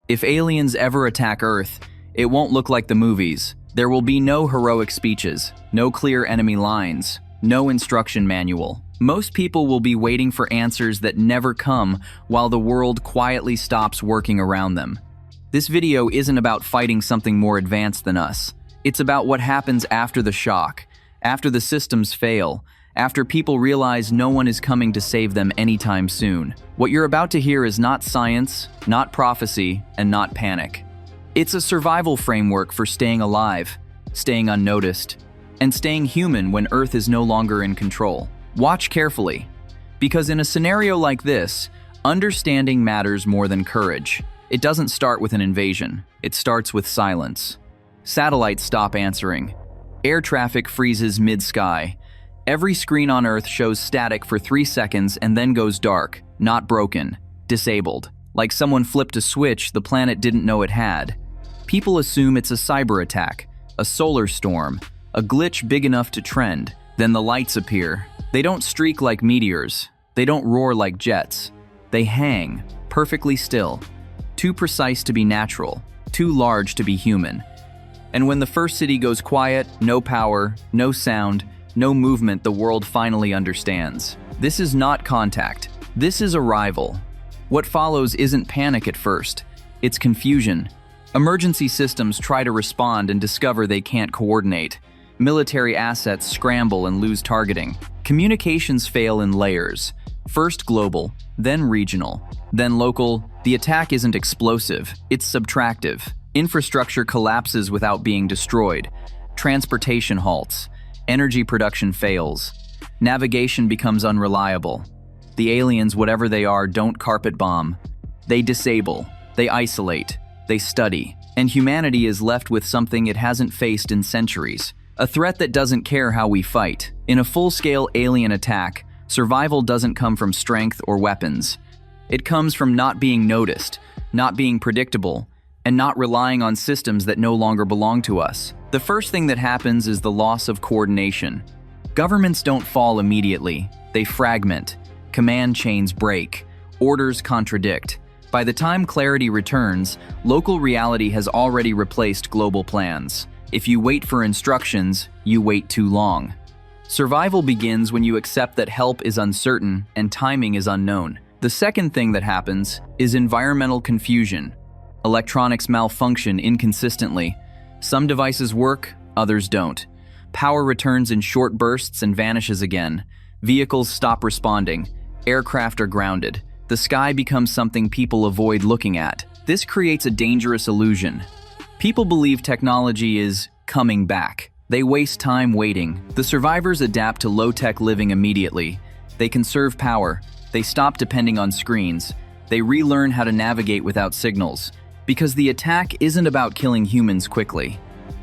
If aliens ever attack Earth, it won't look like the movies. There will be no heroic speeches, no clear enemy lines, no instruction manual. Most people will be waiting for answers that never come while the world quietly stops working around them. This video isn't about fighting something more advanced than us. It's about what happens after the shock, after the systems fail, after people realize no one is coming to save them anytime soon. What you're about to hear is not science, not prophecy, and not panic. It's a survival framework for staying alive, staying unnoticed, and staying human when Earth is no longer in control. Watch carefully, because in a scenario like this, understanding matters more than courage. It doesn't start with an invasion. It starts with silence. Satellites stop answering. Air traffic freezes mid-sky. Every screen on Earth shows static for 3 seconds and then goes dark, not broken, disabled. Like someone flipped a switch the planet didn't know it had. People assume it's a cyber attack, a solar storm, a glitch big enough to trend. Then the lights appear. They don't streak like meteors. They don't roar like jets. They hang, perfectly still. Too precise to be natural, too large to be human. And when the first city goes quiet, no power, no sound, no movement, the world finally understands. This is not contact. This is arrival. What follows isn't panic at first. It's confusion. Emergency systems try to respond and discover they can't coordinate. Military assets scramble and lose targeting. Communications fail in layers. First global, then regional, then local. The attack isn't explosive, it's subtractive. Infrastructure collapses without being destroyed. Transportation halts. Energy production fails. Navigation becomes unreliable. The aliens, whatever they are, don't carpet bomb. They disable. They isolate. They study. And humanity is left with something it hasn't faced in centuries. A threat that doesn't care how we fight. In a full-scale alien attack, survival doesn't come from strength or weapons. It comes from not being noticed, not being predictable, and not relying on systems that no longer belong to us. The first thing that happens is the loss of coordination. Governments don't fall immediately. They fragment. Command chains break. Orders contradict. By the time clarity returns, local reality has already replaced global plans. If you wait for instructions, you wait too long. Survival begins when you accept that help is uncertain and timing is unknown. The second thing that happens is environmental confusion. Electronics malfunction inconsistently. Some devices work, others don't. Power returns in short bursts and vanishes again. Vehicles stop responding. Aircraft are grounded. The sky becomes something people avoid looking at. This creates a dangerous illusion. People believe technology is coming back. They waste time waiting. The survivors adapt to low-tech living immediately. They conserve power. They stop depending on screens. They relearn how to navigate without signals. Because the attack isn't about killing humans quickly.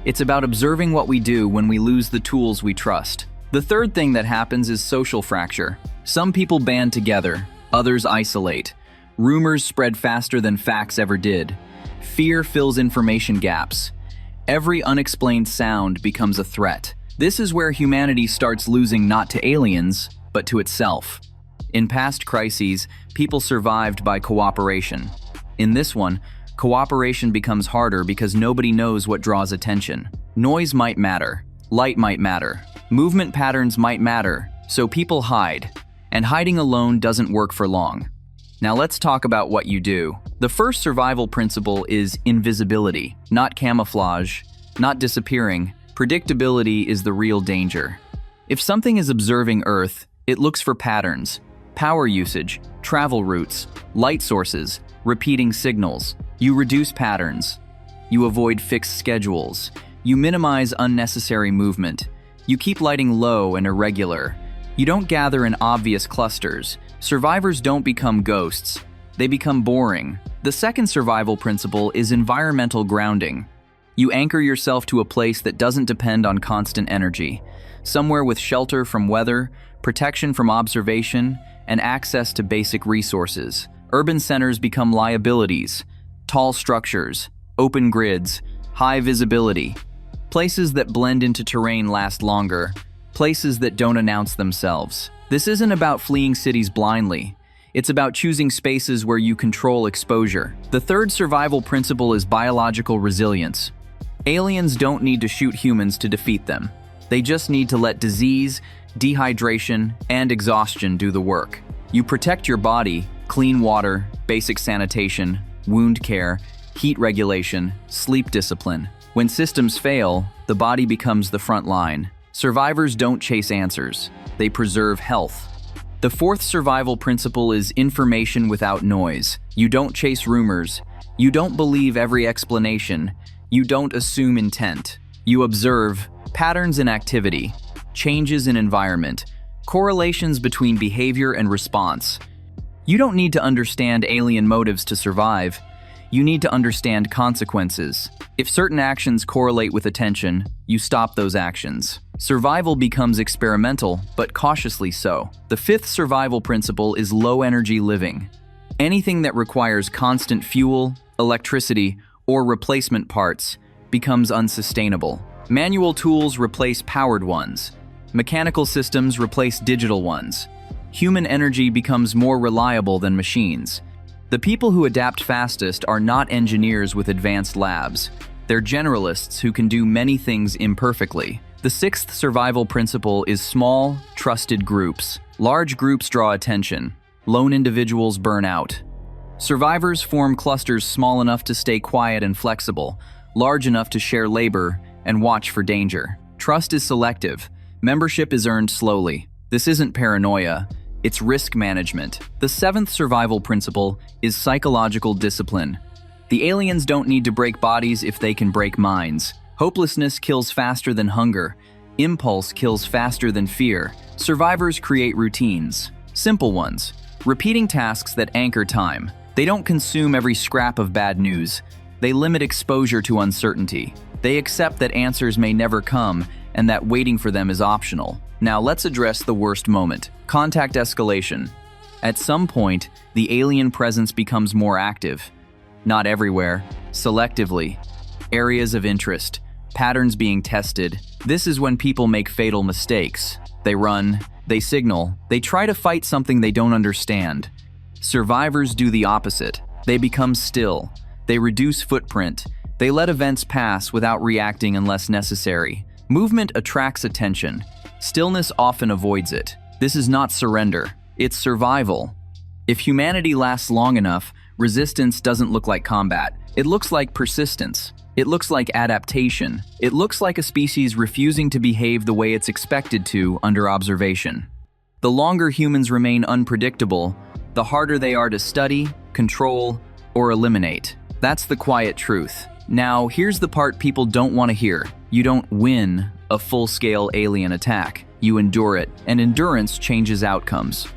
It's about observing what we do when we lose the tools we trust. The third thing that happens is social fracture. Some people band together, others isolate. Rumors spread faster than facts ever did. Fear fills information gaps. Every unexplained sound becomes a threat. This is where humanity starts losing not to aliens, but to itself. In past crises, people survived by cooperation. In this one, cooperation becomes harder because nobody knows what draws attention. Noise might matter, light might matter, movement patterns might matter, so people hide. And hiding alone doesn't work for long. Now let's talk about what you do. The first survival principle is invisibility, not camouflage, not disappearing. Predictability is the real danger. If something is observing Earth, it looks for patterns, power usage, travel routes, light sources, repeating signals. You reduce patterns. You avoid fixed schedules. You minimize unnecessary movement. You keep lighting low and irregular. You don't gather in obvious clusters. Survivors don't become ghosts. They become boring. The second survival principle is environmental grounding. You anchor yourself to a place that doesn't depend on constant energy. Somewhere with shelter from weather, protection from observation, and access to basic resources. Urban centers become liabilities. Tall structures, open grids, high visibility. Places that blend into terrain last longer. Places that don't announce themselves. This isn't about fleeing cities blindly. It's about choosing spaces where you control exposure. The third survival principle is biological resilience. Aliens don't need to shoot humans to defeat them. They just need to let disease, dehydration, and exhaustion do the work. You protect your body, clean water, basic sanitation, wound care, heat regulation, sleep discipline. When systems fail, the body becomes the front line. Survivors don't chase answers. They preserve health. The fourth survival principle is information without noise. You don't chase rumors. You don't believe every explanation. You don't assume intent. You observe patterns in activity, changes in environment, correlations between behavior and response. You don't need to understand alien motives to survive. You need to understand consequences. If certain actions correlate with attention, you stop those actions. Survival becomes experimental, but cautiously so. The fifth survival principle is low-energy living. Anything that requires constant fuel, electricity, or replacement parts becomes unsustainable. Manual tools replace powered ones. Mechanical systems replace digital ones. Human energy becomes more reliable than machines. The people who adapt fastest are not engineers with advanced labs. They're generalists who can do many things imperfectly. The sixth survival principle is small, trusted groups. Large groups draw attention. Lone individuals burn out. Survivors form clusters small enough to stay quiet and flexible, large enough to share labor and watch for danger. Trust is selective. Membership is earned slowly. This isn't paranoia. It's risk management. The seventh survival principle is psychological discipline. The aliens don't need to break bodies if they can break minds. Hopelessness kills faster than hunger. Impulse kills faster than fear. Survivors create routines. Simple ones. Repeating tasks that anchor time. They don't consume every scrap of bad news. They limit exposure to uncertainty. They accept that answers may never come and that waiting for them is optional. Now let's address the worst moment. Contact escalation. At some point, the alien presence becomes more active. Not everywhere, selectively. Areas of interest, patterns being tested. This is when people make fatal mistakes. They run, they signal, they try to fight something they don't understand. Survivors do the opposite. They become still. They reduce footprint. They let events pass without reacting unless necessary. Movement attracts attention. Stillness often avoids it. This is not surrender. It's survival. If humanity lasts long enough, resistance doesn't look like combat. It looks like persistence. It looks like adaptation. It looks like a species refusing to behave the way it's expected to under observation. The longer humans remain unpredictable, the harder they are to study, control, or eliminate. That's the quiet truth. Now, here's the part people don't want to hear. You don't win a full-scale alien attack. You endure it, and endurance changes outcomes.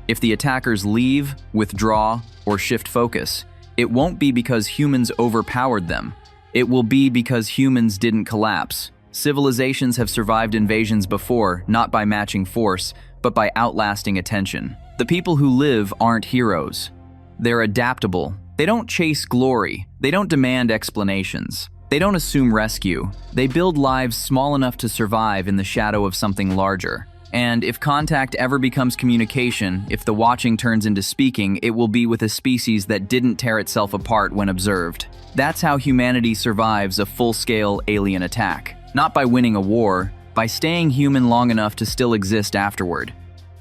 If the attackers leave, withdraw, or shift focus, it won't be because humans overpowered them. It will be because humans didn't collapse. Civilizations have survived invasions before, not by matching force, but by outlasting attention. The people who live aren't heroes. They're adaptable. They don't chase glory. They don't demand explanations. They don't assume rescue. They build lives small enough to survive in the shadow of something larger. And if contact ever becomes communication, if the watching turns into speaking, it will be with a species that didn't tear itself apart when observed. That's how humanity survives a full-scale alien attack. Not by winning a war, by staying human long enough to still exist afterward.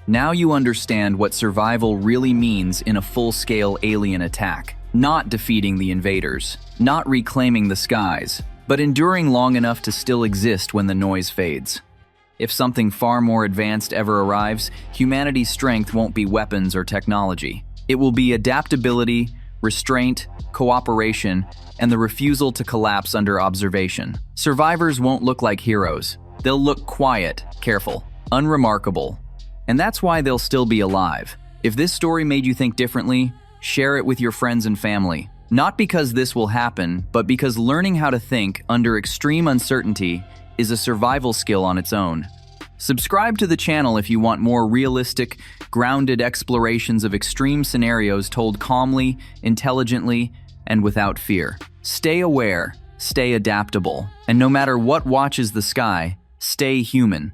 Now you understand what survival really means in a full-scale alien attack. Not defeating the invaders, not reclaiming the skies, but enduring long enough to still exist when the noise fades. If something far more advanced ever arrives, humanity's strength won't be weapons or technology. It will be adaptability, restraint, cooperation, and the refusal to collapse under observation. Survivors won't look like heroes. They'll look quiet, careful, unremarkable. And that's why they'll still be alive. If this story made you think differently, share it with your friends and family. Not because this will happen, but because learning how to think under extreme uncertainty is a survival skill on its own. Subscribe to the channel if you want more realistic, grounded explorations of extreme scenarios told calmly, intelligently, and without fear. Stay aware, stay adaptable, and no matter what watches the sky, stay human.